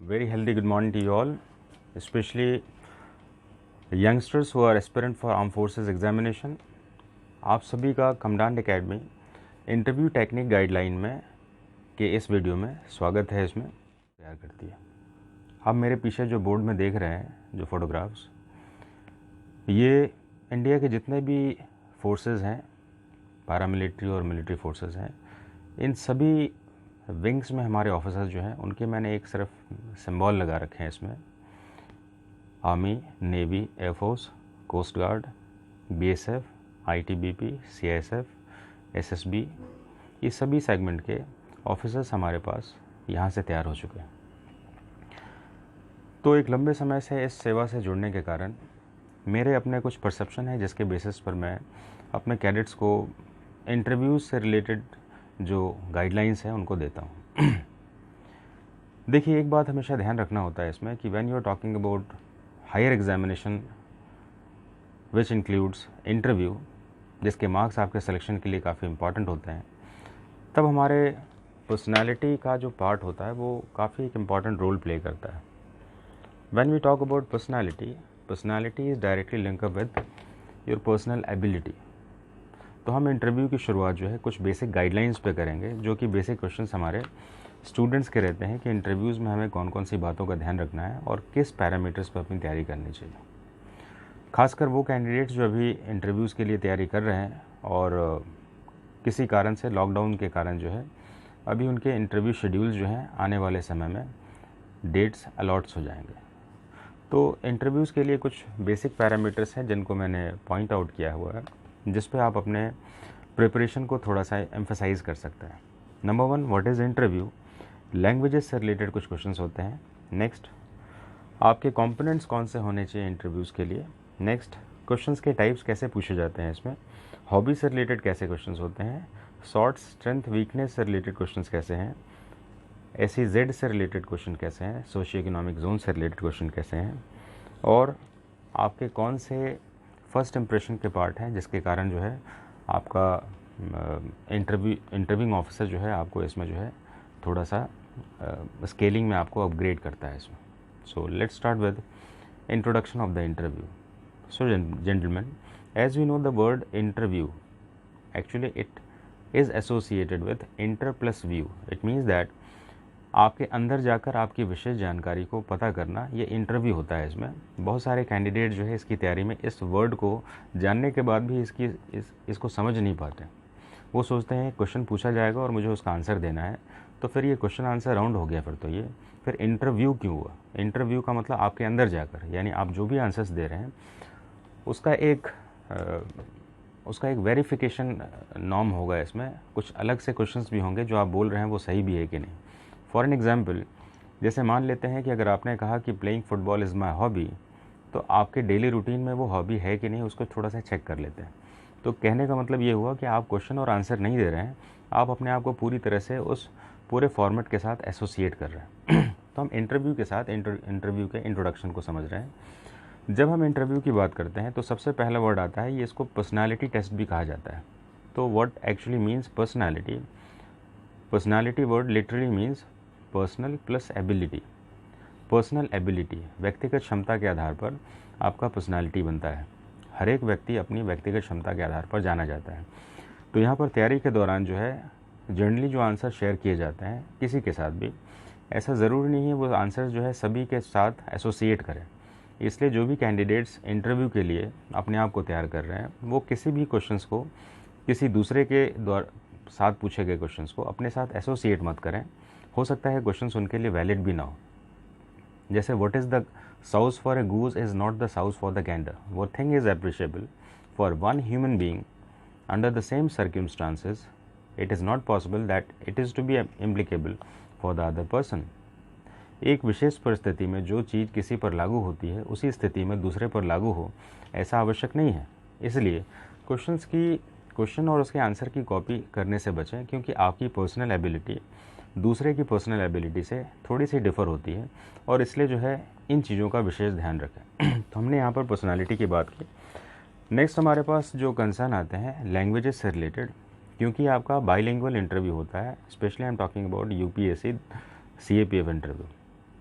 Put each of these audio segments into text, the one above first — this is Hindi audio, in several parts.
Very healthy good morning to you all, especially youngsters who are aspirant for armed forces examination. आप सभी का commandant academy interview technique guideline में के इस वीडियो में स्वागत है। इसमें तैयार करती है। आप मेरे पीछे जो बोर्ड में देख रहे हैं जो फोटोग्राफ्स, ये इंडिया के जितने भी फोर्सेस हैं, पैरामिलिट्री और मिलिट्री फोर्सेस हैं, इन सभी विंग्स में हमारे ऑफिसर्स जो हैं उनके मैंने एक सिर्फ सिंबल लगा रखे हैं। इसमें army, navy, air force, coast guard, BSF, ITBP, CISF, SSB, ये सभी सेगमेंट के ऑफिसर्स हमारे पास यहाँ से तैयार हो चुके हैं। तो एक लंबे समय से इस सेवा से जुड़ने के कारण मेरे अपने कुछ परसेप्शन है जिसके बेसिस पर मैं अपने कैडेट्स को इंटरव्यूज से रिलेटेड जो गाइडलाइंस हैं उनको देता हूँ। देखिए, एक बात हमेशा ध्यान रखना होता है इसमें कि when you are talking about higher examination which includes interview, जिसके मार्क्स आपके सिलेक्शन के लिए काफ़ी इंपॉर्टेंट होते हैं, तब हमारे पर्सनालिटी का जो पार्ट होता है वो काफ़ी एक इम्पॉर्टेंट रोल प्ले करता है। When we talk about personality is directly link up with your personal ability. तो हम इंटरव्यू की शुरुआत जो है कुछ बेसिक गाइडलाइंस पे करेंगे, जो कि बेसिक क्वेश्चंस हमारे स्टूडेंट्स के रहते हैं कि इंटरव्यूज़ में हमें कौन कौन सी बातों का ध्यान रखना है और किस पैरामीटर्स पर अपनी तैयारी करनी चाहिए। खासकर वो कैंडिडेट्स जो अभी इंटरव्यूज़ के लिए तैयारी कर रहे हैं और किसी कारण से, लॉकडाउन के कारण जो है अभी उनके इंटरव्यू शेड्यूल जो हैं आने वाले समय में डेट्स अलॉट्स हो जाएंगे। तो इंटरव्यूज़ के लिए कुछ बेसिक पैरामीटर्स हैं जिनको मैंने पॉइंट आउट किया हुआ है, जिस पे आप अपने प्रिपरेशन को थोड़ा सा एम्फसाइज कर सकते हैं। Number 1, what is interview. Languages से रिलेटेड कुछ क्वेश्चंस होते हैं। नेक्स्ट, आपके कंपोनेंट्स कौन से होने चाहिए इंटरव्यूज़ के लिए। नेक्स्ट, क्वेश्चंस के टाइप्स कैसे पूछे जाते हैं इसमें। हॉबी से रिलेटेड कैसे क्वेश्चंस होते हैं। शॉर्ट, स्ट्रेंथ, वीकनेस से रिलेटेड क्वेश्चंस कैसे हैं। SEZ से रिलेटेड क्वेश्चन कैसे हैं। सोशियो इकोनॉमिक जोन से रिलेटेड क्वेश्चन कैसे हैं। और आपके कौन से फर्स्ट इंप्रेशन के पार्ट हैं जिसके कारण जो है आपका इंटरव्यूइंग ऑफिसर जो है आपको इसमें जो है थोड़ा सा स्केलिंग में आपको अपग्रेड करता है इसमें। So let's start with introduction of the interview. So gentleman, as we know the word interview, actually it is associated with inter plus view. It means that आपके अंदर जाकर आपकी विशेष जानकारी को पता करना, ये इंटरव्यू होता है। इसमें बहुत सारे कैंडिडेट जो है इसकी तैयारी में इस वर्ड को जानने के बाद भी इसको समझ नहीं पाते। वो सोचते हैं क्वेश्चन पूछा जाएगा और मुझे उसका आंसर देना है, तो फिर ये क्वेश्चन आंसर राउंड हो गया। फिर इंटरव्यू क्यों हुआ। इंटरव्यू का मतलब आपके अंदर जाकर, यानी आप जो भी आंसर्स दे रहे हैं उसका एक वेरिफिकेशन नॉर्म होगा। इसमें कुछ अलग से क्वेश्चंस भी होंगे जो आप बोल रहे हैं वो सही भी है कि नहीं। फॉर एन एग्जाम्पल, जैसे मान लेते हैं कि अगर आपने कहा कि playing football is my hobby, तो आपके डेली रूटीन में वो हॉबी है कि नहीं उसको थोड़ा सा चेक कर लेते हैं। तो कहने का मतलब ये हुआ कि आप क्वेश्चन और आंसर नहीं दे रहे हैं, आप अपने आप को पूरी तरह से उस पूरे फॉर्मेट के साथ एसोसिएट कर रहे हैं। तो हम इंटरव्यू के साथ इंटरव्यू के इंट्रोडक्शन को समझ रहे हैं। जब हम इंटरव्यू की बात करते हैं तो सबसे पहला वर्ड आता है, ये इसको पर्सनालिटी टेस्ट भी कहा जाता है। तो what actually means personality. Personality word literally means personal plus ability. Personal ability, व्यक्तिगत क्षमता के आधार पर आपका पर्सनालिटी बनता है। हर एक व्यक्ति अपनी व्यक्तिगत क्षमता के आधार पर जाना जाता है। तो यहाँ पर तैयारी के दौरान जो है जनरली जो आंसर शेयर किए जाते हैं किसी के साथ भी, ऐसा ज़रूरी नहीं है वो आंसर जो है सभी के साथ एसोसिएट करें। इसलिए जो भी कैंडिडेट्स इंटरव्यू के लिए अपने आप को तैयार कर रहे हैं वो किसी भी क्वेश्चंस को किसी दूसरे के साथ पूछे गए क्वेश्चंस को अपने साथ एसोसिएट मत करें। हो सकता है क्वेश्चंस उनके लिए वैलिड भी ना हो। जैसे what is the sauce for a goose is not the sauce for the gander. वो thing is appreciable for one human being under the same circumstances, it is not possible that it is to be implicable for the other person. एक विशेष परिस्थिति में जो चीज़ किसी पर लागू होती है उसी स्थिति में दूसरे पर लागू हो, ऐसा आवश्यक नहीं है। इसलिए क्वेश्चन और उसके आंसर की कॉपी करने से बचें, क्योंकि आपकी पर्सनल एबिलिटी दूसरे की पर्सनल एबिलिटी से थोड़ी सी डिफ़र होती है और इसलिए जो है इन चीज़ों का विशेष ध्यान रखें। तो हमने यहाँ पर पर्सनालिटी की बात की। नेक्स्ट हमारे पास जो कंसर्न आते हैं लैंग्वेजेस से रिलेटेड, क्योंकि आपका बाइलिंगुअल इंटरव्यू होता है, specially I am talking about UPSC CAPF interview.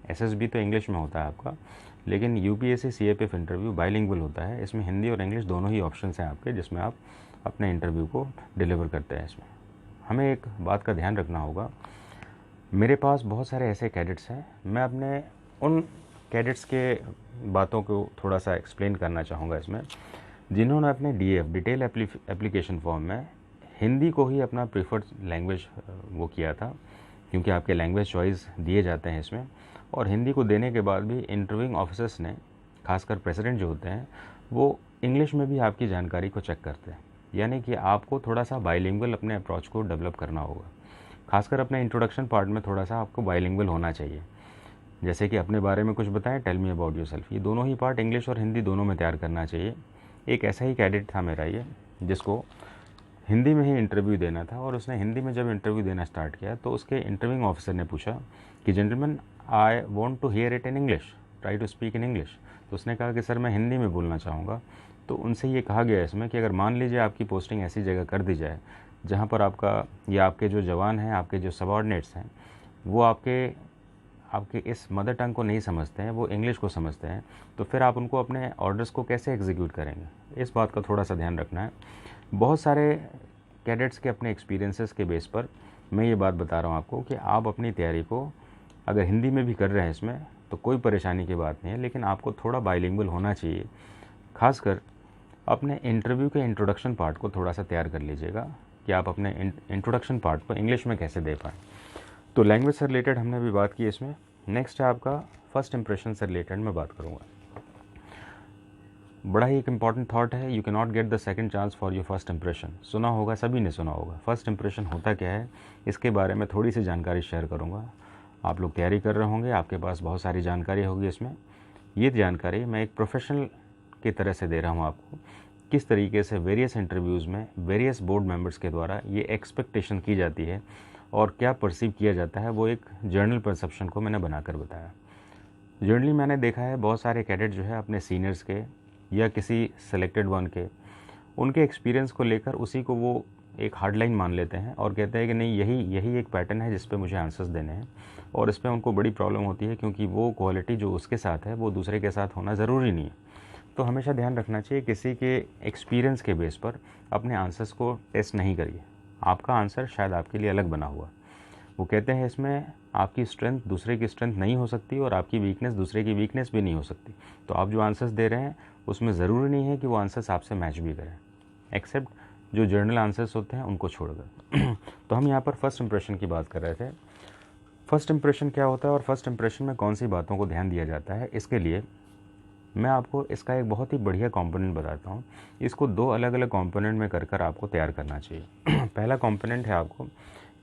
SSB तो इंग्लिश में होता है आपका, लेकिन यूपीएससी सीएपीएफ इंटरव्यू बाइलिंगुअल होता है। इसमें हिंदी और इंग्लिश दोनों ही ऑप्शंस हैं आपके, जिसमें आप अपने इंटरव्यू को डिलीवर करते हैं। इसमें हमें एक बात का ध्यान रखना होगा, मेरे पास बहुत सारे ऐसे कैडेट्स हैं, मैं अपने उन कैडेट्स के बातों को थोड़ा सा एक्सप्लेन करना चाहूँगा इसमें, जिन्होंने अपने डीएफ डिटेल एप्लीकेशन फॉर्म में हिंदी को ही अपना प्रीफर्ड लैंग्वेज वो किया था, क्योंकि आपके लैंग्वेज चॉइस दिए जाते हैं इसमें। और हिंदी को देने के बाद भी इंटरव्यूइंग ऑफिसर्स ने, खासकर प्रेसिडेंट जो होते हैं, वो इंग्लिश में भी आपकी जानकारी को चेक करते हैं। यानी कि आपको थोड़ा सा बाइलिंगुअल अपने अप्रोच को डेवलप करना होगा। खासकर अपने इंट्रोडक्शन पार्ट में थोड़ा सा आपको बाइलिंगुअल होना चाहिए। जैसे कि अपने बारे में कुछ बताएं, टेल मी अबाउट योरसेल्फ, ये दोनों ही पार्ट इंग्लिश और हिंदी दोनों में तैयार करना चाहिए। एक ऐसा ही कैडेट था मेरा ये, जिसको हिंदी में ही इंटरव्यू देना था, और उसने हिंदी में जब इंटरव्यू देना स्टार्ट किया तो उसके इंटरव्यूइंग ऑफिसर ने पूछा कि gentleman, I want to hear it in English, try to speak in English. तो उसने कहा कि सर मैं हिंदी में बोलना चाहूँगा। तो उनसे ये कहा गया इसमें कि अगर मान लीजिए आपकी पोस्टिंग ऐसी जगह कर दी जाए जहाँ पर आपका या आपके जो जवान हैं, आपके जो सबॉर्डिनेट्स हैं, वो आपके इस मदर टंग को नहीं समझते हैं, वो इंग्लिश को समझते हैं, तो फिर आप उनको अपने ऑर्डर्स को कैसे एग्जीक्यूट करेंगे। इस बात का थोड़ा सा ध्यान रखना है। बहुत सारे कैडेट्स के अपने एक्सपीरियंसेस के बेस पर मैं ये बात बता रहा हूँ आपको कि आप अपनी तैयारी को अगर हिंदी में भी कर रहे हैं इसमें तो कोई परेशानी की बात नहीं है, लेकिन आपको थोड़ा बाइलिंगुअल होना चाहिए। खासकर अपने इंटरव्यू के इंट्रोडक्शन पार्ट को थोड़ा सा तैयार कर लीजिएगा कि आप अपने इंट्रोडक्शन पार्ट को इंग्लिश में कैसे दे पाएँ। तो लैंग्वेज से रिलेटेड हमने भी बात की इसमें। नेक्स्ट है आपका फर्स्ट इंप्रेशन से रिलेटेड मैं बात करूँगा। बड़ा ही एक इम्पॉर्टेंट थॉट है, you can not get the second chance for your first impression. सुना होगा, सभी ने सुना होगा। फर्स्ट इंप्रेशन होता क्या है, इसके बारे में थोड़ी सी जानकारी शेयर करूँगा। आप लोग तैयारी कर रहे होंगे, आपके पास बहुत सारी जानकारी होगी इसमें। ये जानकारी मैं एक प्रोफेशनल की तरह से दे रहा हूँ आपको, किस तरीके से वेरियस इंटरव्यूज़ में वेरियस बोर्ड मेंबर्स के द्वारा ये एक्सपेक्टेशन की जाती है और क्या परसीव किया जाता है, वो एक जर्नल परसेप्शन को मैंने बनाकर बताया। जर्नली मैंने देखा है बहुत सारे कैडेट जो है अपने सीनियर्स के या किसी सेलेक्टेड वन के, उनके एक्सपीरियंस को लेकर उसी को वो एक हार्ड लाइन मान लेते हैं और कहते हैं कि नहीं, यही एक पैटर्न है जिस पे मुझे आंसर्स देने हैं। और इस पर उनको बड़ी प्रॉब्लम होती है, क्योंकि वो क्वालिटी जो उसके साथ है वो दूसरे के साथ होना ज़रूरी नहीं है। तो हमेशा ध्यान रखना चाहिए, किसी के एक्सपीरियंस के बेस पर अपने आंसर्स को टेस्ट नहीं करिए। आपका आंसर शायद आपके लिए अलग बना हुआ। वो कहते हैं इसमें आपकी स्ट्रेंथ दूसरे की स्ट्रेंथ नहीं हो सकती और आपकी वीकनेस दूसरे की वीकनेस भी नहीं हो सकती। तो आप जो आंसर्स दे रहे हैं उसमें ज़रूरी नहीं है कि वो आंसर्स आपसे मैच भी करें, एक्सेप्ट जो जर्नल आंसर्स होते हैं उनको छोड़कर। तो हम यहाँ पर फर्स्ट इंप्रेशन की बात कर रहे थे। फर्स्ट इंप्रेशन क्या होता है और फर्स्ट इंप्रेशन में कौन सी बातों को ध्यान दिया जाता है, इसके लिए मैं आपको इसका एक बहुत ही बढ़िया कंपोनेंट बताता हूँ। इसको दो अलग अलग कंपोनेंट में कर आपको तैयार करना चाहिए। पहला कंपोनेंट है आपको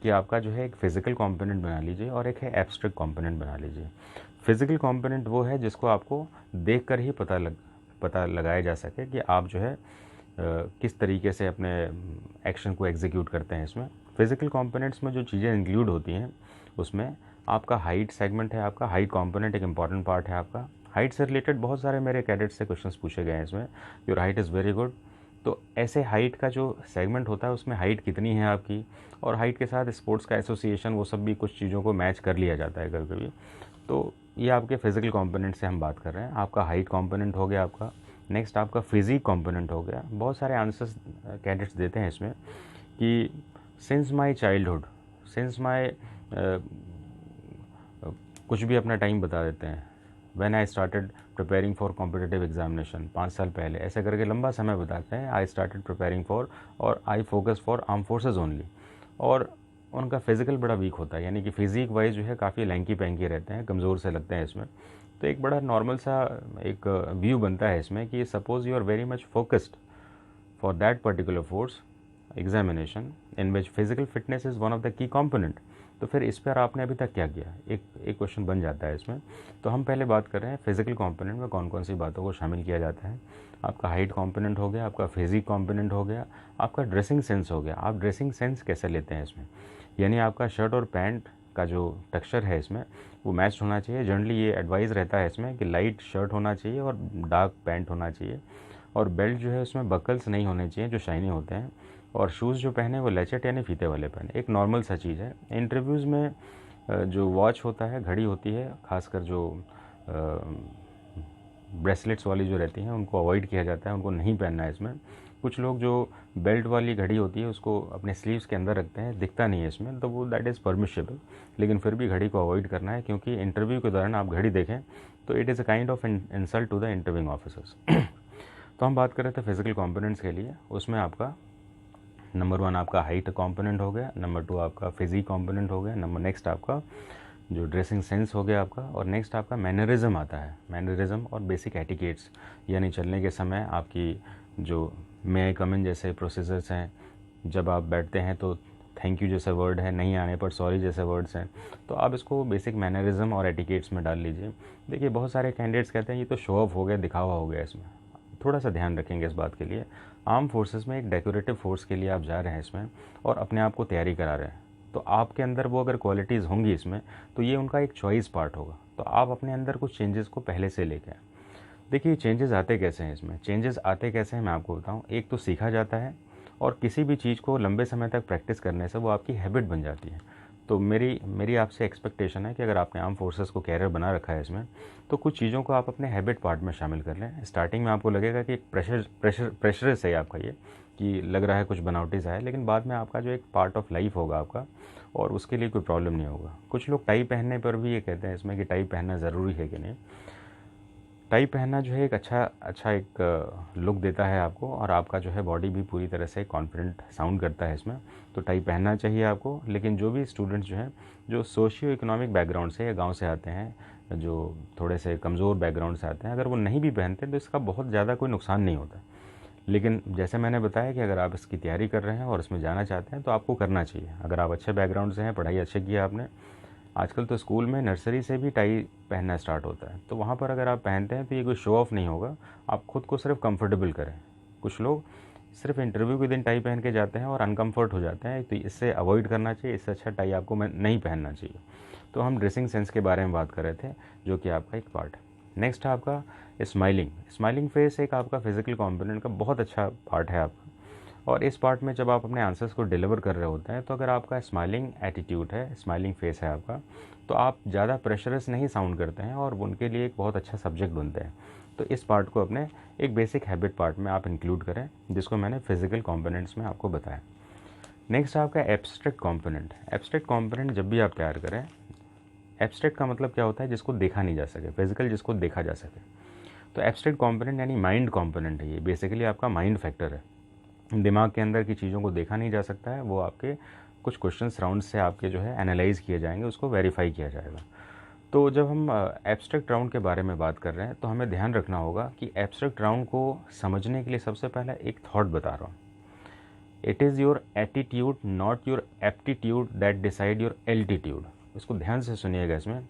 कि आपका जो है एक फ़िज़िकल कंपोनेंट बना लीजिए और एक है एब्स्ट्रैक्ट कंपोनेंट बना लीजिए। फ़िज़िकल कंपोनेंट वो है जिसको आपको देखकर ही पता लगाया जा सके कि आप जो है किस तरीके से अपने एक्शन को एग्जीक्यूट करते हैं। इसमें फ़िज़िकल कंपोनेंट्स में जो चीज़ें इंक्लूड होती हैं उसमें आपका हाइट सेगमेंट है, आपका हाइट कंपोनेंट एक इंपॉर्टेंट पार्ट है आपका। हाइट से रिलेटेड बहुत सारे मेरे कैडेट्स से क्वेश्चंस पूछे गए हैं इसमें, your height is very good. तो ऐसे हाइट का जो सेगमेंट होता है उसमें हाइट कितनी है आपकी, और हाइट के साथ स्पोर्ट्स का एसोसिएशन, वो सब भी कुछ चीज़ों को मैच कर लिया जाता है कभी कभी। तो ये आपके फिजिकल कंपोनेंट से हम बात कर रहे हैं। आपका हाइट कंपोनेंट हो गया आपका। नेक्स्ट आपका फिजिक कंपोनेंट हो गया। बहुत सारे आंसर्स कैडेट्स देते हैं इसमें कि since my childhood, since my कुछ भी अपना टाइम बता देते हैं, when I started preparing for competitive examination, 5 साल पहले, ऐसे करके लंबा समय बताते हैं। आई स्टार्टेड प्रिपेयरिंग फॉर और I focus for arm forces only. और उनका फिजिकल बड़ा वीक होता है, यानी कि फिजिक वाइज जो है काफ़ी लैंकी पैंकी रहते हैं, कमज़ोर से लगते हैं इसमें। तो एक बड़ा नॉर्मल सा एक व्यू बनता है इसमें कि suppose you are very much focused for that particular force examination in which physical fitness is one of the key component. तो फिर इस पर आपने अभी तक क्या किया, एक क्वेश्चन बन जाता है इसमें। तो हम पहले बात कर रहे हैं फिजिकल कंपोनेंट में कौन कौन सी बातों को शामिल किया जाता है। आपका हाइट कंपोनेंट हो गया, आपका फिजिक कंपोनेंट हो गया, आपका ड्रेसिंग सेंस हो गया। आप ड्रेसिंग सेंस कैसे लेते हैं इसमें, यानी आपका शर्ट और पैंट का जो टेक्सचर है इसमें वो मैच होना चाहिए। जनरली ये एडवाइस रहता है इसमें कि लाइट शर्ट होना चाहिए और डार्क पैंट होना चाहिए, और बेल्ट जो है उसमें बकल्स नहीं होने चाहिए जो शाइनी होते हैं, और शूज़ जो पहने वो लेचेट यानी फीते वाले पहने। एक नॉर्मल सा चीज़ है। इंटरव्यूज़ में जो वॉच होता है, घड़ी होती है, खासकर जो ब्रेसलेट्स वाली जो रहती हैं उनको अवॉइड किया जाता है, उनको नहीं पहनना है इसमें। कुछ लोग जो बेल्ट वाली घड़ी होती है उसको अपने स्लीव्स के अंदर रखते हैं, दिखता नहीं है इसमें, तो वो दैट इज़ परमिशेबल, लेकिन फिर भी घड़ी को अवॉइड करना है, क्योंकि इंटरव्यू के दौरान आप घड़ी देखें तो it is a kind of insult to the interviewing officers. तो हम बात कर रहे थे फिजिकल कॉम्पोनेंट्स के लिए, उसमें आपका नंबर 1 आपका हाइट कॉम्पोनेंट हो गया, नंबर 2 आपका फिजिक कॉम्पोनेंट हो गया, नंबर नेक्स्ट आपका जो ड्रेसिंग सेंस हो गया आपका, और नेक्स्ट आपका मैनरिज्म आता है। मैनरिज्म और बेसिक एटिकेट्स, यानी चलने के समय आपकी जो मे आई कम इन जैसे प्रोसीजर्स हैं, जब आप बैठते हैं तो थैंक यू जैसे वर्ड है, नहीं आने पर सॉरी जैसे वर्ड्स हैं, तो आप इसको बेसिक मैनरिज्म और एटिकेट्स में डाल लीजिए। देखिए बहुत सारे कैंडिडेट्स कहते हैं ये तो शो ऑफ हो गया, दिखावा हो गया, इसमें थोड़ा सा ध्यान रखेंगे इस बात के लिए। आर्म फोर्सेस में एक डेकोरेटिव फोर्स के लिए आप जा रहे हैं इसमें और अपने आप को तैयारी करा रहे हैं, तो आपके अंदर वो अगर क्वालिटीज़ होंगी इसमें, तो ये उनका एक चॉइस पार्ट होगा। तो आप अपने अंदर कुछ चेंजेस को पहले से लेके आए। देखिए चेंजेस आते कैसे हैं इसमें, चेंजेस आते कैसे हैं मैं आपको बताऊं। एक तो सीखा जाता है, और किसी भी चीज़ को लंबे समय तक प्रैक्टिस करने से वो आपकी हैबिट बन जाती है। तो मेरी आपसे एक्सपेक्टेशन है कि अगर आपने आर्म फोर्सेस को कैरियर बना रखा है इसमें, तो कुछ चीज़ों को आप अपने हैबिट पार्ट में शामिल कर लें। स्टार्टिंग में आपको लगेगा कि प्रेशर है आपका ये, कि लग रहा है कुछ बनावटी सा है, लेकिन बाद में आपका जो एक पार्ट ऑफ लाइफ होगा आपका, और उसके लिए कोई प्रॉब्लम नहीं होगा। कुछ लोग टाई पहनने पर भी ये कहते हैं इसमें कि टाई पहनना ज़रूरी है कि नहीं। टाई पहनना जो है एक अच्छा एक लुक देता है आपको, और आपका जो है बॉडी भी पूरी तरह से कॉन्फिडेंट साउंड करता है इसमें, तो टाई पहनना चाहिए आपको। लेकिन जो भी स्टूडेंट्स जो हैं जो सोशियो इकोनॉमिक बैकग्राउंड से या गांव से आते हैं, जो थोड़े से कमज़ोर बैकग्राउंड से आते हैं, अगर वो नहीं भी पहनते तो इसका बहुत ज़्यादा कोई नुकसान नहीं होता। लेकिन जैसे मैंने बताया कि अगर आप इसकी तैयारी कर रहे हैं और इसमें जाना चाहते हैं तो आपको करना चाहिए। अगर आप अच्छे बैकग्राउंड से हैं, पढ़ाई अच्छी की है आपने, आजकल तो स्कूल में नर्सरी से भी टाई पहनना स्टार्ट होता है, तो वहाँ पर अगर आप पहनते हैं तो ये कोई शो ऑफ नहीं होगा, आप खुद को सिर्फ कंफर्टेबल करें। कुछ लोग सिर्फ इंटरव्यू के दिन टाई पहन के जाते हैं और अनकम्फर्ट हो जाते हैं, तो इससे अवॉइड करना चाहिए, इससे अच्छा टाई आपको नहीं पहनना चाहिए। तो हम ड्रेसिंग सेंस के बारे में बात कर रहे थे, जो कि आपका एक पार्ट है। नेक्स्ट है आपका स्माइलिंग फेस, एक आपका फिजिकल कॉम्पोनेंट का बहुत अच्छा पार्ट है आपका। और इस पार्ट में जब आप अपने आंसर्स को डिलीवर कर रहे होते हैं, तो अगर आपका स्माइलिंग एटीट्यूड है, स्माइलिंग फेस है आपका, तो आप ज़्यादा प्रेशरस नहीं साउंड करते हैं और उनके लिए एक बहुत अच्छा सब्जेक्ट बनते हैं। तो इस पार्ट को अपने एक बेसिक हैबिट पार्ट में आप इंक्लूड करें, जिसको मैंने फिजिकल कॉम्पोनेंट्स में आपको बताया। नेक्स्ट आपका एब्स्ट्रैक्ट कॉम्पोनेंट। एब्स्ट्रैक्ट कॉम्पोनेंट जब भी आप तैयार करें, एब्स्ट्रैक्ट का मतलब क्या होता है, जिसको देखा नहीं जा सके, फिजिकल जिसको देखा जा सके। तो एब्स्ट्रैक्ट कॉम्पोनेंट यानी माइंड कॉम्पोनेंट है, ये बेसिकली आपका माइंड फैक्टर है। दिमाग के अंदर की चीज़ों को देखा नहीं जा सकता है, वो आपके कुछ क्वेश्चंस राउंड से आपके जो है एनालाइज किए जाएंगे, उसको वेरीफाई किया जाएगा। तो जब हम एब्स्ट्रैक्ट राउंड के बारे में बात कर रहे हैं, तो हमें ध्यान रखना होगा कि एब्स्ट्रैक्ट राउंड को समझने के लिए सबसे पहले एक थॉट बता रहा हूँ। It is your attitude not your aptitude that decide your altitude. इसको ध्यान से सुनिएगा। इसमें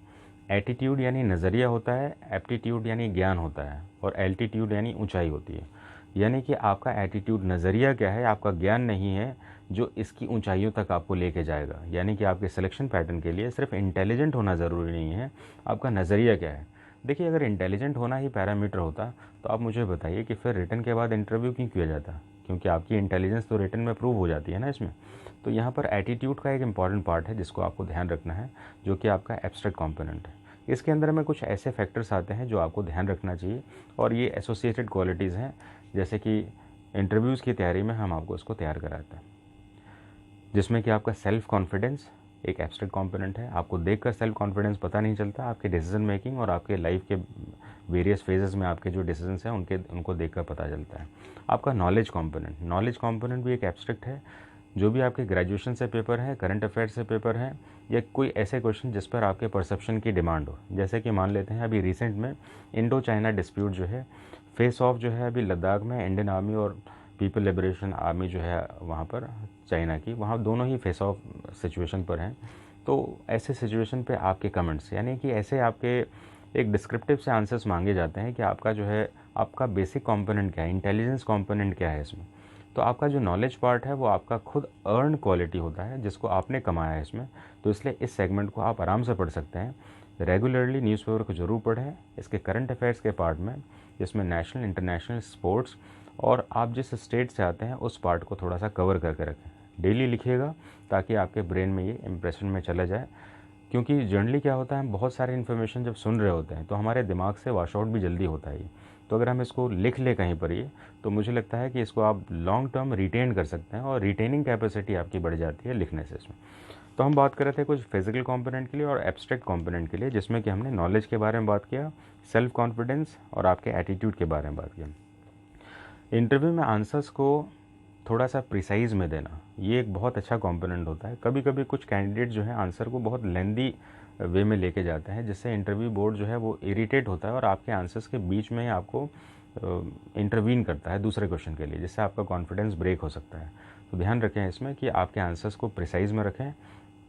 एटीट्यूड यानी नज़रिया होता है, एप्टीट्यूड यानी ज्ञान होता है, और एल्टीट्यूड यानी ऊंचाई होती है। यानी कि आपका एटीट्यूड नज़रिया क्या है, आपका ज्ञान नहीं है जो इसकी ऊंचाइयों तक आपको लेके जाएगा। यानी कि आपके सिलेक्शन पैटर्न के लिए सिर्फ इंटेलिजेंट होना ज़रूरी नहीं है, आपका नज़रिया क्या है। देखिए अगर इंटेलिजेंट होना ही पैरामीटर होता, तो आप मुझे बताइए कि फिर रिटन के बाद इंटरव्यू क्यों किया जाता, क्योंकि आपकी इंटेलिजेंस तो रिटन में प्रूव हो जाती है ना इसमें। तो यहाँ पर एटीट्यूड का एक इम्पॉर्टेंट पार्ट है जिसको आपको ध्यान रखना है, जो कि आपका एब्स्ट्रैक्ट कॉम्पोनेंट है। इसके अंदर में कुछ ऐसे फैक्टर्स आते हैं जो आपको ध्यान रखना चाहिए, और ये एसोसिएटेड क्वालिटीज़ हैं, जैसे कि इंटरव्यूज़ की तैयारी में हम आपको इसको तैयार कराते हैं, जिसमें कि आपका सेल्फ कॉन्फिडेंस एक एब्स्ट्रैक्ट कंपोनेंट है। आपको देखकर सेल्फ कॉन्फिडेंस पता नहीं चलता, आपके डिसीजन मेकिंग और आपके लाइफ के वेरियस फेजेस में आपके जो डिसीजंस हैं उनको देखकर पता चलता है। आपका नॉलेज कंपोनेंट भी एक एब्स्ट्रैक्ट है। जो भी आपके ग्रेजुएशन से पेपर है, करंट अफेयर्स से पेपर है, या कोई ऐसे क्वेश्चन जिस पर आपके परसेप्शन की डिमांड हो, जैसे कि मान लेते हैं अभी रिसेंट में इंडो चाइना डिस्प्यूट जो है, फेस ऑफ जो है अभी लद्दाख में इंडियन आर्मी और पीपल लिबरेशन आर्मी जो है वहाँ पर चाइना की, वहाँ दोनों ही फेस ऑफ सिचुएशन पर हैं। तो ऐसे सिचुएशन पे आपके कमेंट्स, यानी कि ऐसे आपके एक डिस्क्रिप्टिव से आंसर्स मांगे जाते हैं कि आपका जो है आपका बेसिक कंपोनेंट क्या है, इंटेलिजेंस कंपोनेंट क्या है इसमें। तो आपका जो नॉलेज पार्ट है वो आपका खुद अर्न क्वालिटी होता है, जिसको आपने कमाया है इसमें। तो इसलिए इस सेगमेंट को आप आराम से पढ़ सकते हैं। रेगुलरली न्यूज़पेपर को ज़रूर पढ़ें। इसके करंट अफेयर्स के पार्ट में, जिसमें नेशनल, इंटरनेशनल, स्पोर्ट्स और आप जिस स्टेट से आते हैं उस पार्ट को थोड़ा सा कवर करके रखें। डेली लिखिएगा ताकि आपके ब्रेन में ये इम्प्रेशन में चला जाए। क्योंकि जनरली क्या होता है, हम बहुत सारे इन्फॉर्मेशन जब सुन रहे होते हैं तो हमारे दिमाग से वॉश आउट भी जल्दी होता है ये। तो अगर हम इसको लिख लें कहीं पर ये, तो मुझे लगता है कि इसको आप लॉन्ग टर्म रिटेन कर सकते हैं और रिटेनिंग कैपेसिटी आपकी बढ़ जाती है लिखने से इसमें। तो हम बात कर रहे थे कुछ फिजिकल कंपोनेंट के लिए और एब्स्ट्रैक्ट कंपोनेंट के लिए, जिसमें कि हमने नॉलेज के बारे में बात किया, सेल्फ कॉन्फिडेंस और आपके एटीट्यूड के बारे में बात किया। इंटरव्यू में आंसर्स को थोड़ा सा प्रिसाइज में देना, ये एक बहुत अच्छा कंपोनेंट होता है। कभी कभी कुछ कैंडिडेट जो है आंसर को बहुत लेंदी वे में लेके जाते हैं, जिससे इंटरव्यू बोर्ड जो है वो इरिटेट होता है और आपके आंसर्स के बीच में ही आपको इंटरवीन करता है दूसरे क्वेश्चन के लिए, जिससे आपका कॉन्फिडेंस ब्रेक हो सकता है। तो ध्यान रखें इसमें कि आपके आंसर्स को प्रिसाइज में रखें।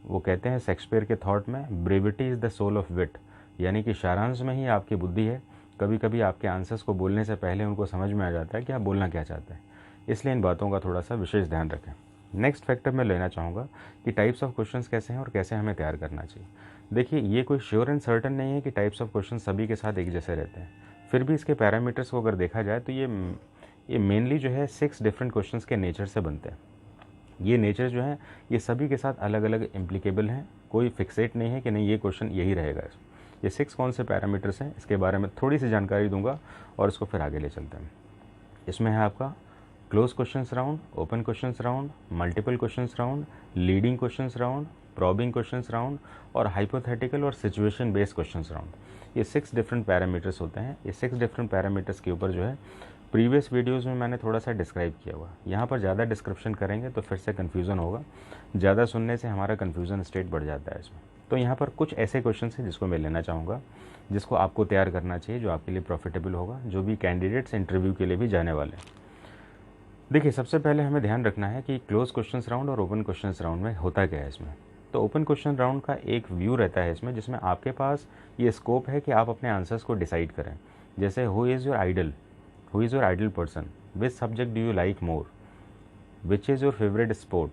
वो कहते हैं शेक्सपियर के थॉट में, brevity is the soul of wit, यानी कि सारांश में ही आपकी बुद्धि है। कभी कभी आपके आंसर्स को बोलने से पहले उनको समझ में आ जाता है कि आप बोलना क्या चाहते हैं, इसलिए इन बातों का थोड़ा सा विशेष ध्यान रखें। नेक्स्ट फैक्टर मैं लेना चाहूँगा कि टाइप्स ऑफ क्वेश्चंस कैसे हैं और कैसे हमें तैयार करना चाहिए। देखिए, ये कोई श्योर एंड सर्टन नहीं है कि टाइप्स ऑफ क्वेश्चन सभी के साथ एक जैसे रहते हैं। फिर भी इसके पैरामीटर्स को अगर देखा जाए तो ये मेनली जो है 6 डिफरेंट क्वेश्चंस के नेचर से बनते हैं। ये नेचर जो है ये सभी के साथ अलग अलग इम्प्लीकेबल हैं, कोई फिक्सेट नहीं है कि नहीं ये क्वेश्चन यही रहेगा। ये 6 कौन से पैरामीटर्स हैं, इसके बारे में थोड़ी सी जानकारी दूंगा और इसको फिर आगे ले चलते हैं। इसमें है आपका close questions round, open questions round, multiple questions round, leading questions round, probing questions round और हाइपोथेटिकल और सिचुएशन बेस्ड क्वेश्चंस राउंड। ये 6 डिफरेंट पैरामीटर्स होते हैं। ये 6 डिफरेंट पैरामीटर्स के ऊपर जो है प्रीवियस वीडियोज़ में मैंने थोड़ा सा डिस्क्राइब किया हुआ। यहाँ पर ज़्यादा डिस्क्रिप्शन करेंगे तो फिर से कन्फ्यूज़न होगा, ज़्यादा सुनने से हमारा कन्फ्यूज़न स्टेट बढ़ जाता है इसमें। तो यहाँ पर कुछ ऐसे क्वेश्चन हैं जिसको मैं लेना चाहूँगा, जिसको आपको तैयार करना चाहिए, जो आपके लिए प्रॉफिटेबल होगा, जो भी कैंडिडेट्स इंटरव्यू के लिए भी जाने वाले हैं। देखिए, सबसे पहले हमें ध्यान रखना है कि क्लोज क्वेश्चंस राउंड और ओपन क्वेश्चंस राउंड में होता क्या है इसमें। तो ओपन क्वेश्चन राउंड का एक व्यू रहता है इसमें, जिसमें आपके पास ये स्कोप है कि आप अपने आंसर्स को डिसाइड करें। जैसे who is your idol person, which subject do you like more, which is your favourite sport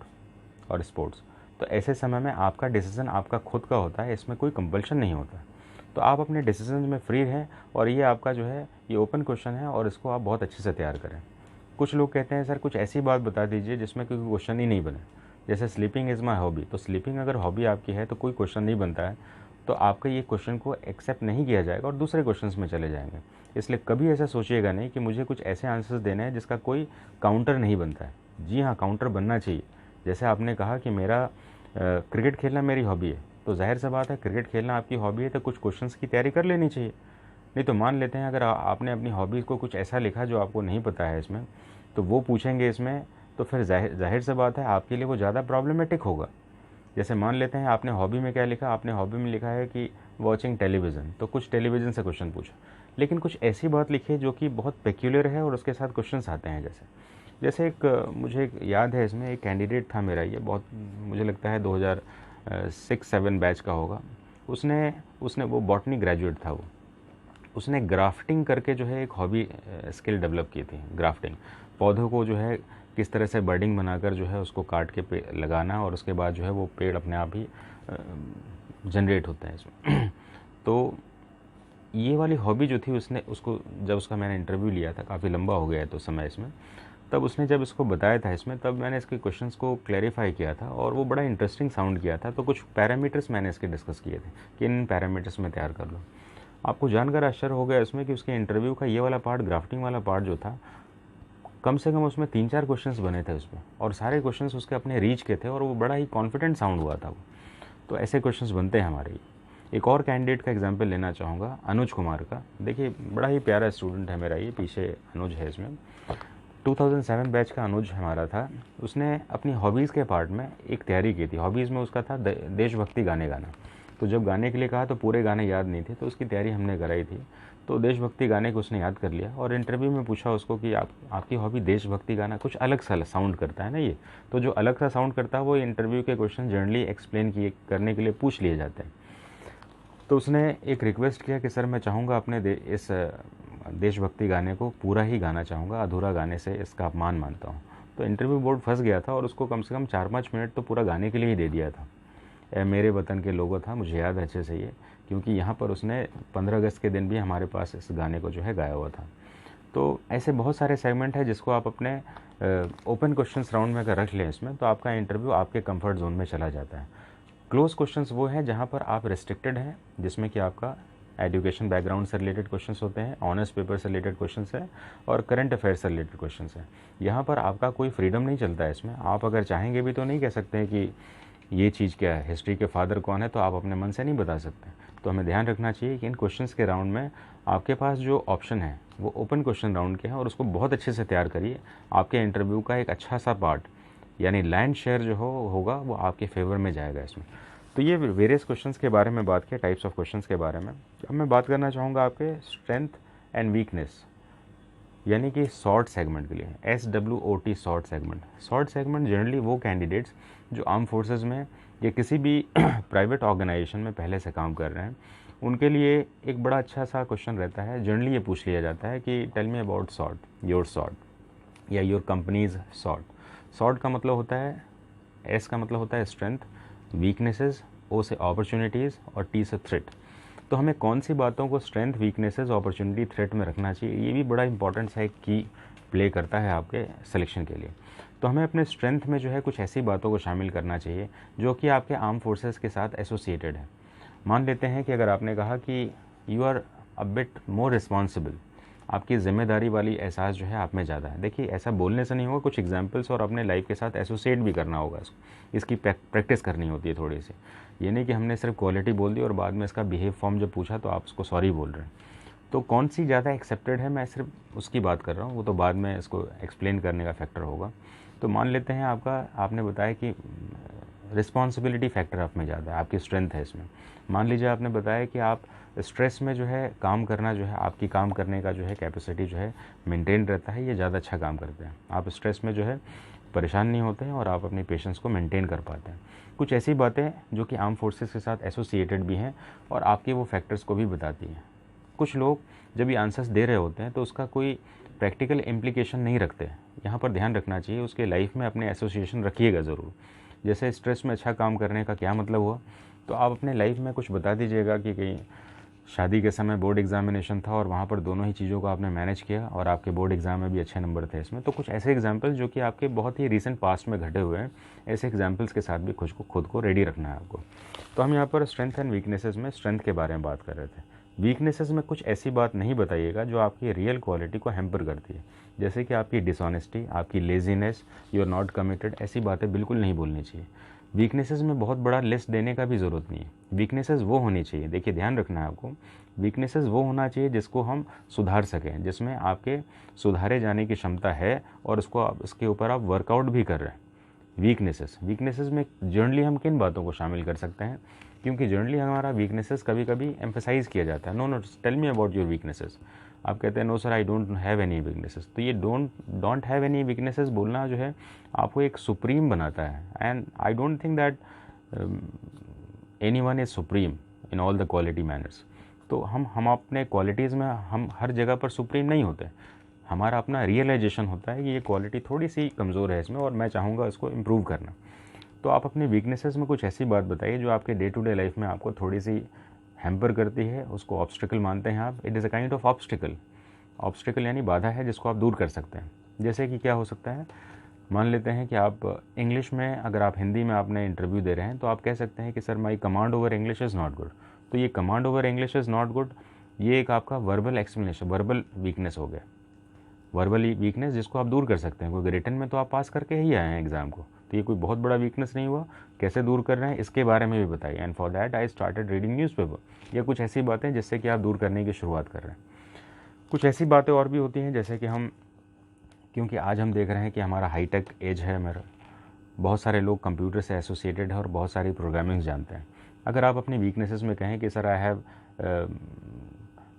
और स्पोर्ट्स। तो ऐसे समय में आपका डिसीजन आपका खुद का होता है, इसमें कोई कंपल्शन नहीं होता। तो आप अपने डिसीजन में फ्री हैं और ये आपका जो है ये ओपन क्वेश्चन है और इसको आप बहुत अच्छे से तैयार करें। कुछ लोग कहते हैं सर कुछ ऐसी बात बता दीजिए जिसमें कोई क्वेश्चन ही नहीं बने, जैसे स्लीपिंग इज़ माई हॉबी। तो स्लीपिंग अगर हॉबी आपकी है तो कोई क्वेश्चन नहीं बनता है, तो आपका ये क्वेश्चन को एक्सेप्ट नहीं किया जाएगा और दूसरे क्वेश्चंस में चले जाएंगे। इसलिए कभी ऐसा सोचिएगा नहीं कि मुझे कुछ ऐसे आंसर्स देने हैं जिसका कोई काउंटर नहीं बनता है। जी हाँ, काउंटर बनना चाहिए। जैसे आपने कहा कि मेरा क्रिकेट खेलना मेरी हॉबी है, तो जाहिर सी बात है क्रिकेट खेलना आपकी हॉबी है तो कुछ क्वेश्चंस की तैयारी कर लेनी चाहिए। नहीं तो मान लेते हैं अगर आपने अपनी हॉबीज़ को कुछ ऐसा लिखा जो आपको नहीं पता है इसमें, तो वो पूछेंगे इसमें, तो फिर जाहिर सी बात है आपके लिए वो ज़्यादा प्रॉब्लमेटिक होगा। जैसे मान लेते हैं आपने हॉबी में क्या लिखा, आपने हॉबी में लिखा है कि वॉचिंग टेलीविज़न, तो कुछ टेलीविज़न से क्वेश्चन पूछा, लेकिन कुछ ऐसी बात लिखिए जो कि बहुत पेक्यूलर है और उसके साथ क्वेश्चंस आते हैं। जैसे मुझे एक याद है इसमें, एक कैंडिडेट था मेरा, ये बहुत मुझे लगता है 2006-7 बैच का होगा। उसने वो बॉटनी ग्रेजुएट था, उसने ग्राफ्टिंग करके जो है एक हॉबी स्किल डेवलप की थी। ग्राफ्टिंग, पौधों को जो है किस तरह से बर्डिंग बनाकर जो है उसको काट के लगाना और उसके बाद जो है वो पेड़ अपने आप ही जनरेट होते हैं इसमें। तो ये वाली हॉबी जो थी जब उसका मैंने इंटरव्यू लिया था, काफ़ी लंबा हो गया है तो समय इसमें, तब उसने जब इसको बताया था इसमें, तब मैंने इसके क्वेश्चंस को क्लैरिफाई किया था और वो बड़ा इंटरेस्टिंग साउंड किया था। तो कुछ पैरामीटर्स मैंने इसके डिस्कस किए थे कि इन पैरामीटर्स में तैयार कर लो। आपको जानकर आश्चर्य हो गया इसमें कि उसके इंटरव्यू का ये वाला पार्ट, ग्राफ्टिंग वाला पार्ट जो था, कम से कम उसमें 3-4 क्वेश्चंस बने थे उसमें और सारे क्वेश्चंस उसके अपने रीच के थे और वो बड़ा ही कॉन्फिडेंट साउंड हुआ था वो। तो ऐसे क्वेश्चंस बनते हैं हमारे। एक और कैंडिडेट का एग्जांपल लेना चाहूँगा, अनुज कुमार का। देखिए, बड़ा ही प्यारा स्टूडेंट है मेरा, ये पीछे अनुज है इसमें। 2007 बैच का अनुज हमारा था। उसने अपनी हॉबीज़ के पार्ट में एक तैयारी की थी। हॉबीज़ में उसका था देशभक्ति गाने गाना। तो जब गाने के लिए कहा तो पूरे गाने याद नहीं थे, तो उसकी तैयारी हमने कराई थी। तो देशभक्ति गाने को उसने याद कर लिया और इंटरव्यू में पूछा उसको कि आपकी हॉबी देशभक्ति गाना, कुछ अलग सा साउंड करता है ना ये, तो जो अलग सा साउंड करता है वो इंटरव्यू के क्वेश्चन जनरली एक्सप्लेन करने के लिए पूछ लिए जाते हैं। तो उसने एक रिक्वेस्ट किया कि सर मैं चाहूँगा अपने इस देशभक्ति गाने को पूरा ही गाना चाहूँगा, अधूरा गाने से इसका अपमान मानता हूँ। तो इंटरव्यू बोर्ड फंस गया था और उसको कम से कम 4-5 मिनट तो पूरा गाने के लिए ही दे दिया था। मेरे वतन के लोगों था, मुझे याद है अच्छे से ये, क्योंकि यहाँ पर उसने 15 अगस्त के दिन भी हमारे पास इस गाने को जो है गाया हुआ था। तो ऐसे बहुत सारे सेगमेंट है जिसको आप अपने ओपन क्वेश्चंस राउंड में अगर रख लें इसमें, तो आपका इंटरव्यू आपके कंफर्ट जोन में चला जाता है। क्लोज क्वेश्चंस वो हैं जहाँ पर आप रिस्ट्रिक्टेड हैं, जिसमें कि आपका एजुकेशन बैकग्राउंड से रिलेटेड क्वेश्चंस होते हैं, ऑनर्स पेपर से रिलेटेड क्वेश्चंस हैं और करंट अफेयर्स से रिलेटेड क्वेश्चंस हैं। यहाँ पर आपका कोई फ्रीडम नहीं चलता है इसमें। आप अगर चाहेंगे भी तो नहीं कह सकते हैं कि ये चीज़ क्या है, हिस्ट्री के फादर कौन है, तो आप अपने मन से नहीं बता सकते। तो हमें ध्यान रखना चाहिए कि इन क्वेश्चंस के राउंड में आपके पास जो ऑप्शन है वो ओपन क्वेश्चन राउंड के हैं और उसको बहुत अच्छे से तैयार करिए। आपके इंटरव्यू का एक अच्छा सा पार्ट यानी लैंड शेयर जो होगा वो आपके फेवर में जाएगा इसमें। तो ये वेरियस क्वेश्चंस के बारे में बात किया, टाइप्स ऑफ क्वेश्चंस के बारे में। अब मैं बात करना चाहूँगा आपके स्ट्रेंथ एंड वीकनेस यानी कि शॉर्ट सेगमेंट के लिए, SWOT short segment. Short segment generally वो कैंडिडेट्स जो आर्म फोर्सेस में या किसी भी प्राइवेट ऑर्गेनाइजेशन में पहले से काम कर रहे हैं, उनके लिए एक बड़ा अच्छा सा क्वेश्चन रहता है। जनरली ये पूछ लिया जाता है कि tell me about SWOT, your SWOT या योर कंपनीज शॉर्ट। शॉर्ट का मतलब होता है, S का मतलब होता है स्ट्रेंथ, वीकनेसेस, O से अपॉर्चुनिटीज़ और T से थ्रेट। तो हमें कौन सी बातों को स्ट्रेंथ, वीकनेसेस, अपॉर्चुनिटी, थ्रेट में रखना चाहिए, ये भी बड़ा इंपॉर्टेंट सा एक की प्ले करता है आपके सिलेक्शन के लिए। तो हमें अपने स्ट्रेंथ में जो है कुछ ऐसी बातों को शामिल करना चाहिए जो कि आपके आर्म फोर्सेस के साथ एसोसिएटेड है। मान लेते हैं कि अगर आपने कहा कि you are a bit more responsible, आपकी ज़िम्मेदारी वाली एहसास जो है आप में ज़्यादा है। देखिए ऐसा बोलने से नहीं होगा, कुछ एग्जांपल्स और अपने लाइफ के साथ एसोसिएट भी करना होगा इसकी प्रैक्टिस करनी होती है थोड़ी सी। ये नहीं कि हमने सिर्फ क्वालिटी बोल दी और बाद में इसका बिहेव फॉर्म जब पूछा तो आप उसको सॉरी बोल रहे हैं। तो कौन सी ज़्यादा एक्सेप्टेड है, मैं सिर्फ उसकी बात कर रहा हूँ, वो तो बाद में इसको एक्सप्लेन करने का फैक्टर होगा। तो मान लेते हैं आपने बताया कि रिस्पॉन्सिबिलिटी फैक्टर आप में ज़्यादा है, आपकी स्ट्रेंथ है इसमें। मान लीजिए आपने बताया कि आप स्ट्रेस में जो है काम करना जो है, आपकी काम करने का जो है कैपेसिटी जो है मेंटेन रहता है, ये ज़्यादा अच्छा काम करते हैं। आप स्ट्रेस में जो है परेशान नहीं होते हैं और आप अपनी पेशेंस को मेंटेन कर पाते हैं। कुछ ऐसी बातें जो कि आर्म फोर्सेस के साथ एसोसिएटेड भी हैं और आपके वो फैक्टर्स को भी बताती हैं। कुछ लोग जब ये आंसर्स दे रहे होते हैं तो उसका कोई प्रैक्टिकल इम्प्लीकेशन नहीं रखते। यहाँ पर ध्यान रखना चाहिए, उसके लाइफ में अपने एसोसिएशन रखिएगा ज़रूर। जैसे स्ट्रेस में अच्छा काम करने का क्या मतलब हुआ, तो आप अपने लाइफ में कुछ बता दीजिएगा कि कहीं शादी के समय बोर्ड एग्जामिनेशन था और वहाँ पर दोनों ही चीज़ों को आपने मैनेज किया और आपके बोर्ड एग्ज़ाम में भी अच्छे नंबर थे इसमें। तो कुछ ऐसे एग्जाम्पल्स जो कि आपके बहुत ही रीसेंट पास्ट में घटे हुए हैं, ऐसे एग्जाम्पल्स के साथ भी खुद को रेडी रखना है आपको। तो हम यहाँ पर स्ट्रेंथ एंड वीकनेसेस में स्ट्रेंथ के बारे में बात कर रहे थे। वीकनेसेस में कुछ ऐसी बात नहीं बताइएगा जो आपकी रियल क्वालिटी को हैम्पर करती है, जैसे कि आपकी डिसऑनेस्टी, आपकी laziness, you are not committed, ऐसी बातें बिल्कुल नहीं बोलनी चाहिए। वीकनेसेस में बहुत बड़ा लिस्ट देने का भी ज़रूरत नहीं है। वीकनेसेस वो होनी चाहिए, देखिए ध्यान रखना है आपको, वीकनेसेस वो होना चाहिए जिसको हम सुधार सकें, जिसमें आपके सुधारे जाने की क्षमता है और इसके ऊपर आप वर्कआउट भी कर रहे हैं। वीकनेसेस में जनरली हम किन बातों को शामिल कर सकते हैं, क्योंकि जनरली हमारा वीकनेसेस कभी कभी एम्फेसाइज किया जाता है। No tell me about your weaknesses. आप कहते हैं no sir I don't have any weaknesses. तो ये डोंट हैव एनी वीकनेसेस बोलना जो है आपको एक सुप्रीम बनाता है। And I don't think that any one is supreme in all the quality manners. तो हम अपने क्वालिटीज़ में हम हर जगह पर सुप्रीम नहीं होते। हमारा अपना रियलाइजेशन होता है कि ये क्वालिटी थोड़ी सी कमज़ोर है इसमें और मैं चाहूँगा इसको इम्प्रूव करना। तो आप अपने वीकनेसेस में कुछ ऐसी बात बताइए जो आपके डे टू डे लाइफ में आपको थोड़ी सी हैम्पर करती है, उसको ऑब्स्टिकल मानते हैं आप। It is a kind of obstacle यानी बाधा है जिसको आप दूर कर सकते हैं। जैसे कि क्या हो सकता है, मान लेते हैं कि आप इंग्लिश में, अगर आप हिंदी में आपने इंटरव्यू दे रहे हैं तो आप कह सकते हैं कि sir my command over English is not good. तो ये command over English is not good, ये एक आपका वर्बल एक्सप्लेनेशन, वर्बल वीकनेस हो गया, वर्बल वीकनेस जिसको आप दूर कर सकते हैं। क्योंकि रिटन में तो आप पास करके ही आए हैं एग्ज़ाम को, तो ये कोई बहुत बड़ा वीकनेस नहीं हुआ। कैसे दूर कर रहे हैं इसके बारे में भी बताइए। And for that I started reading newspaper. या कुछ ऐसी बातें जिससे कि आप दूर करने की शुरुआत कर रहे हैं। कुछ ऐसी बातें और भी होती हैं जैसे कि क्योंकि आज हम देख रहे हैं कि हमारा हाईटेक एज है, मेरा बहुत सारे लोग कंप्यूटर से एसोसिएटेड है और बहुत सारी प्रोग्रामिंग जानते हैं। अगर आप अपनी वीकनेसेस में कहें कि sir I have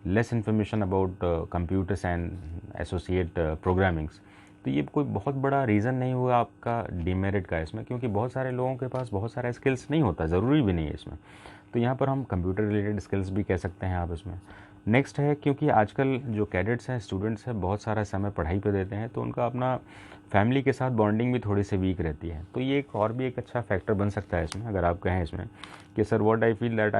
less information about computers and associate programmings, तो ये कोई बहुत बड़ा रीज़न नहीं हुआ आपका डीमेरिट का इसमें, क्योंकि बहुत सारे लोगों के पास बहुत सारे स्किल्स नहीं होता, ज़रूरी भी नहीं है इसमें। तो यहाँ पर हम कंप्यूटर रिलेटेड स्किल्स भी कह सकते हैं आप इसमें। नेक्स्ट है, क्योंकि आजकल जो कैडेट्स हैं, स्टूडेंट्स हैं, बहुत सारा समय पढ़ाई पे देते हैं, तो उनका अपना फैमिली के साथ बॉन्डिंग भी थोड़ी सी वीक रहती है। तो ये एक और भी एक अच्छा फैक्टर बन सकता है इसमें। अगर आप कहें इसमें कि sir what I feel that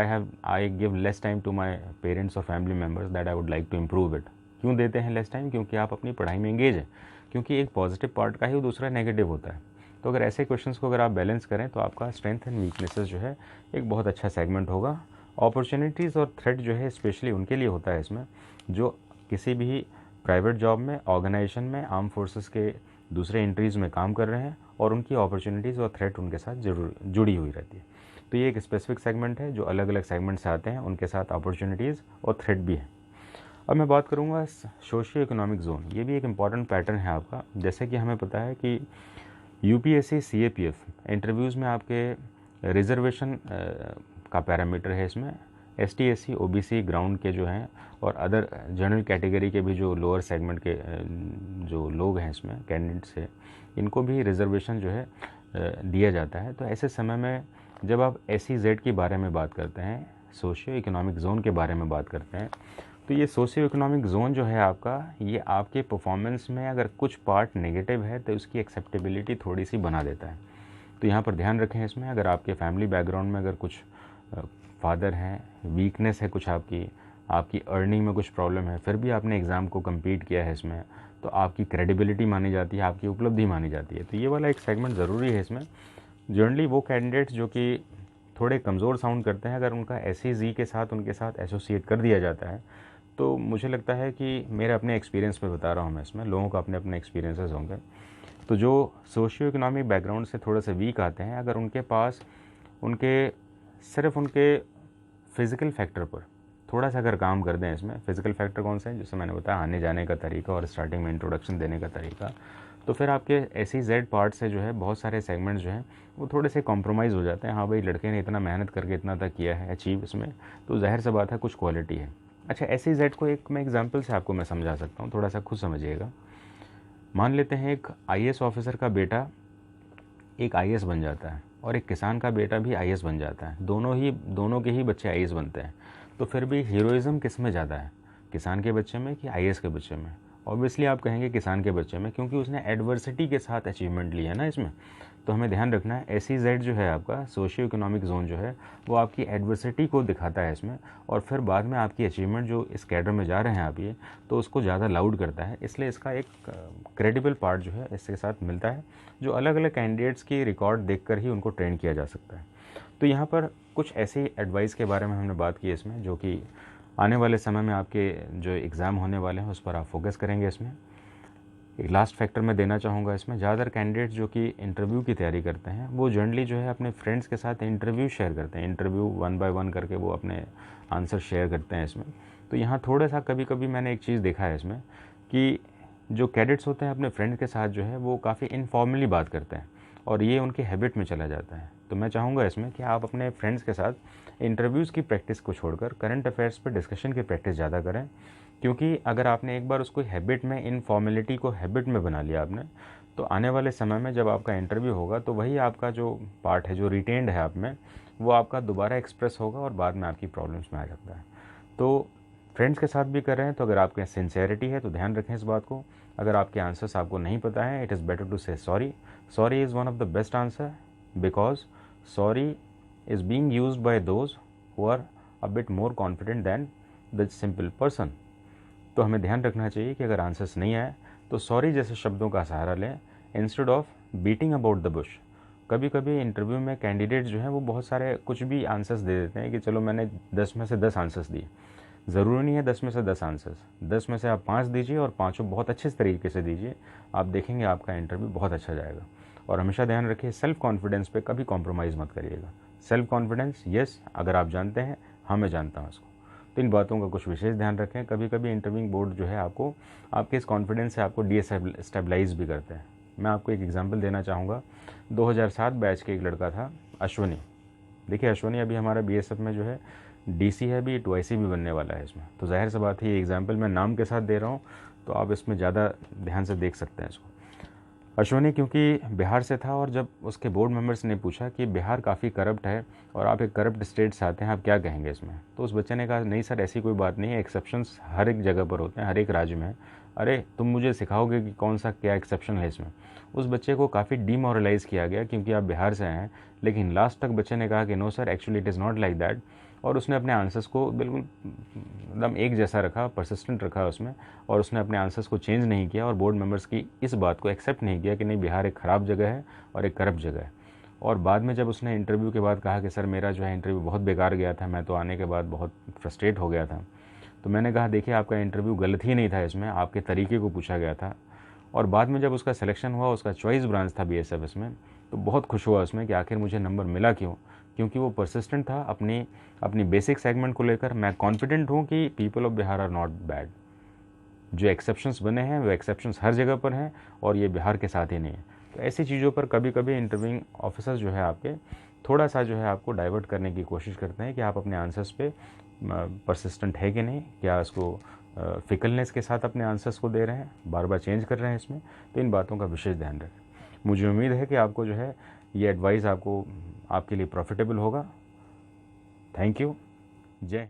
I give less time to my parents और family members that I would like to improve it. क्यों देते हैं लेस टाइम? क्योंकि आप अपनी पढ़ाई में एंगेज हैं। क्योंकि एक पॉजिटिव पार्ट का ही दूसरा नेगेटिव होता है। तो अगर ऐसे क्वेश्चंस को अगर आप बैलेंस करें तो आपका स्ट्रेंथ एंड वीकनेसेस जो है एक बहुत अच्छा सेगमेंट होगा। अपॉर्चुनिटीज़ और थ्रेट जो है स्पेशली उनके लिए होता है इसमें जो किसी भी प्राइवेट जॉब में, ऑर्गेनाइजेशन में, आर्म फोर्सेस के दूसरे एंट्रीज़ में काम कर रहे हैं और उनकी अपॉर्चुनिटीज़ और थ्रेट उनके साथ जरूर जुड़ी हुई रहती है। तो ये एक स्पेसिफिक सेगमेंट है जो अलग अलग सेगमेंट से आते हैं, उनके साथ अपॉर्चुनिटीज़ और थ्रेट भी है। अब मैं बात करूँगा सोशियो इकोनॉमिक जोन। ये भी एक इम्पॉर्टेंट पैटर्न है आपका। जैसे कि हमें पता है कि यूपीएससी सीएपीएफ इंटरव्यूज़ में आपके रिजर्वेशन का पैरामीटर है इसमें। एसटी एससी ओबीसी ग्राउंड के जो हैं और अदर जनरल कैटेगरी के भी जो लोअर सेगमेंट के जो लोग हैं इसमें कैंडिडेट्स हैं, इनको भी रिजर्वेशन जो है दिया जाता है। तो ऐसे समय में जब आप SEZ के बारे में बात करते हैं, सोशियो इकोनॉमिक जोन के बारे में बात करते हैं, तो ये सोशियो इकोनॉमिक जोन जो है आपका, ये आपके परफॉर्मेंस में अगर कुछ पार्ट नेगेटिव है तो उसकी एक्सेप्टेबिलिटी थोड़ी सी बना देता है। तो यहाँ पर ध्यान रखें इसमें, अगर आपके फैमिली बैकग्राउंड में अगर कुछ फादर हैं, वीकनेस है कुछ आपकी अर्निंग में कुछ प्रॉब्लम है, फिर भी आपने एग्ज़ाम को कम्पीट किया है इसमें, तो आपकी क्रेडिबिलिटी मानी जाती है, आपकी उपलब्धि मानी जाती है। तो ये वाला एक सेगमेंट ज़रूरी है इसमें। जनरली वो कैंडिडेट्स जो कि थोड़े कमज़ोर साउंड करते हैं, अगर उनका SEZ के साथ उनके साथ एसोसिएट कर दिया जाता है, तो मुझे लगता है कि मेरे अपने एक्सपीरियंस पे बता रहा हूँ मैं इसमें, लोगों को अपने अपने एक्सपीरियंसेस होंगे, तो जो सोशियो इकोनॉमिक बैकग्राउंड से थोड़े से वीक आते हैं, अगर उनके पास सिर्फ उनके फ़िज़िकल फैक्टर पर थोड़ा सा अगर काम कर दें इसमें, फ़िज़िकल फैक्टर कौन से हैं, जैसे मैंने बताया आने जाने का तरीका और स्टार्टिंग में इंट्रोडक्शन देने का तरीका, तो फिर आपके SEZ पार्ट से जो है बहुत सारे सेगमेंट्स जो हैं वो थोड़े से कॉम्प्रोमाइज़ हो जाते हैं। हाँ भाई, लड़के ने इतना मेहनत करके इतना तक किया है अचीव इसमें, तो ज़ाहिर सी बात है कुछ क्वालिटी है। अच्छा, SEZ को एक मैं एग्जांपल से आपको मैं समझा सकता हूँ, थोड़ा सा खुद समझिएगा। मान लेते हैं एक IAS ऑफिसर का बेटा एक IAS बन जाता है और एक किसान का बेटा भी IAS बन जाता है, दोनों के ही बच्चे IAS बनते हैं, तो फिर भी हीरोइज़म किस में ज़्यादा है, किसान के बच्चे में कि IAS के बच्चे में? ऑब्वियसली आप कहेंगे किसान के बच्चे में, क्योंकि उसने एडवर्सिटी के साथ अचीवमेंट ली है ना इसमें। तो हमें ध्यान रखना है SEZ जो है आपका सोशियो इकोनॉमिक जोन जो है वो आपकी एडवर्सिटी को दिखाता है इसमें, और फिर बाद में आपकी अचीवमेंट जो इस कैडर में जा रहे हैं आप ये, तो उसको ज़्यादा लाउड करता है। इसलिए इसका एक क्रेडिबल पार्ट जो है इसके साथ मिलता है, जो अलग अलग कैंडिडेट्स की रिकॉर्ड देखकर ही उनको ट्रेन किया जा सकता है। तो यहाँ पर कुछ ऐसी एडवाइस के बारे में हमने बात की इसमें, जो कि आने वाले समय में आपके जो एग्ज़ाम होने वाले हैं उस पर आप फोकस करेंगे इसमें। एक लास्ट फैक्टर मैं देना चाहूँगा इसमें, ज़्यादातर कैंडिडेट्स जो कि इंटरव्यू की तैयारी करते हैं वो जनरली जो है अपने फ्रेंड्स के साथ इंटरव्यू शेयर करते हैं, इंटरव्यू 1 बाय 1 करके वो अपने आंसर शेयर करते हैं इसमें। तो यहाँ थोड़ा सा कभी कभी मैंने एक चीज़ देखा है इसमें कि जो कैडेट्स होते हैं अपने फ्रेंड्स के साथ जो है वो काफ़ी इनफॉर्मली बात करते हैं और ये उनकी हैबिट में चला जाता है। तो मैं चाहूँगा इसमें कि आप अपने फ्रेंड्स के साथ इंटरव्यूज़ की प्रैक्टिस को छोड़कर करंट अफेयर्स पर डिस्कशन की प्रैक्टिस ज़्यादा करें, क्योंकि अगर आपने एक बार उसको हैबिट में, इनफॉर्मेलिटी को हैबिट में बना लिया आपने, तो आने वाले समय में जब आपका इंटरव्यू होगा तो वही आपका जो पार्ट है जो रिटेन्ड है आप में, वो आपका दोबारा एक्सप्रेस होगा और बाद में आपकी प्रॉब्लम्स में आ सकता है। तो फ्रेंड्स के साथ भी कर रहे हैं तो अगर आपके सिंसेरिटी है तो ध्यान रखें इस बात को। अगर आपके आंसर्स आपको नहीं पता है, it is better to say sorry. Sorry is one of the best answer, because sorry is being used by those who are a bit more confident than the simple person. तो हमें ध्यान रखना चाहिए कि अगर आंसर्स नहीं आए तो सॉरी जैसे शब्दों का सहारा लें instead of beating about the Bush. कभी कभी इंटरव्यू में कैंडिडेट्स जो हैं वो बहुत सारे कुछ भी आंसर्स दे देते हैं कि चलो मैंने 10 में से 10 आंसर्स दिए। ज़रूरी नहीं है 10 में से 10 आंसर्स, 10 में से आप 5 दीजिए और पाँचों बहुत अच्छे तरीके से दीजिए, आप देखेंगे आपका इंटरव्यू बहुत अच्छा जाएगा। और हमेशा ध्यान रखिए सेल्फ कॉन्फिडेंस पे कभी कॉम्प्रोमाइज़ मत करिएगा। सेल्फ कॉन्फिडेंस यस, अगर आप जानते हैं, हाँ मैं जानता हूँ इसको, तो इन बातों का कुछ विशेष ध्यान रखें। कभी कभी इंटरव्यूइंग बोर्ड जो है आपको आपके इस कॉन्फिडेंस से आपको डिस्टेबलाइज भी करते हैं। मैं आपको एक एग्जांपल देना चाहूँगा। 2007 बैच के एक लड़का था अश्वनी। देखिए अश्वनी अभी हमारा BSF में जो है DC है भी, 2IC भी बनने वाला है इसमें। तो जाहिर सी बात है ये एग्जाम्पल मैं नाम के साथ दे रहा हूँ, तो आप इसमें ज़्यादा ध्यान से देख सकते हैं इसको। अश्वनी क्योंकि बिहार से था और जब उसके बोर्ड मेंबर्स ने पूछा कि बिहार काफ़ी करप्ट है और आप एक करप्ट स्टेट से आते हैं, आप क्या कहेंगे इसमें, तो उस बच्चे ने कहा नहीं सर ऐसी कोई बात नहीं है, एक्सेप्शंस हर एक जगह पर होते हैं, हर एक राज्य में। अरे तुम मुझे सिखाओगे कि कौन सा क्या एक्सेप्शन है इसमें। उस बच्चे को काफ़ी डीमोरलाइज़ किया गया क्योंकि आप बिहार से हैं, लेकिन लास्ट तक बच्चे ने कहा कि no sir actually it is not like that. और उसने अपने आंसर्स को बिल्कुल एकदम एक जैसा रखा, परसिस्टेंट रखा उसमें, और उसने अपने आंसर्स को चेंज नहीं किया और बोर्ड मेंबर्स की इस बात को एक्सेप्ट नहीं किया कि नहीं, बिहार एक ख़राब जगह है और एक करप्ट जगह है। और बाद में जब उसने इंटरव्यू के बाद कहा कि सर मेरा जो है इंटरव्यू बहुत बेकार गया था, मैं तो आने के बाद बहुत फ्रस्ट्रेट हो गया था, तो मैंने कहा देखिए आपका इंटरव्यू गलत ही नहीं था, इसमें आपके तरीके को पूछा गया था। और बाद में जब उसका सिलेक्शन हुआ, उसका चॉइस ब्रांच था बीएसएफ इसमें, तो बहुत खुश हुआ उसमें कि आखिर मुझे नंबर मिला क्यों, क्योंकि वो परसिस्टेंट था अपनी अपनी बेसिक सेगमेंट को लेकर। मैं कॉन्फिडेंट हूँ कि people of Bihar are not bad. जो एक्सेप्शंस बने हैं वो एक्सेप्शंस हर जगह पर हैं, और ये बिहार के साथ ही नहीं है। तो ऐसी चीज़ों पर कभी कभी इंटरव्यूइंग ऑफिसर्स जो है आपके थोड़ा सा जो है आपको डाइवर्ट करने की कोशिश करते हैं कि आप अपने आंसर्स पे परसिस्टेंट है कि नहीं, क्या इसको फिकलनेस के साथ अपने आंसर्स को दे रहे हैं, बार बार चेंज कर रहे हैं इसमें। तो इन बातों का विशेष ध्यान रखें। मुझे उम्मीद है कि आपको जो है ये एडवाइस आपको आपके लिए प्रॉफिटेबल होगा। Thank you. जय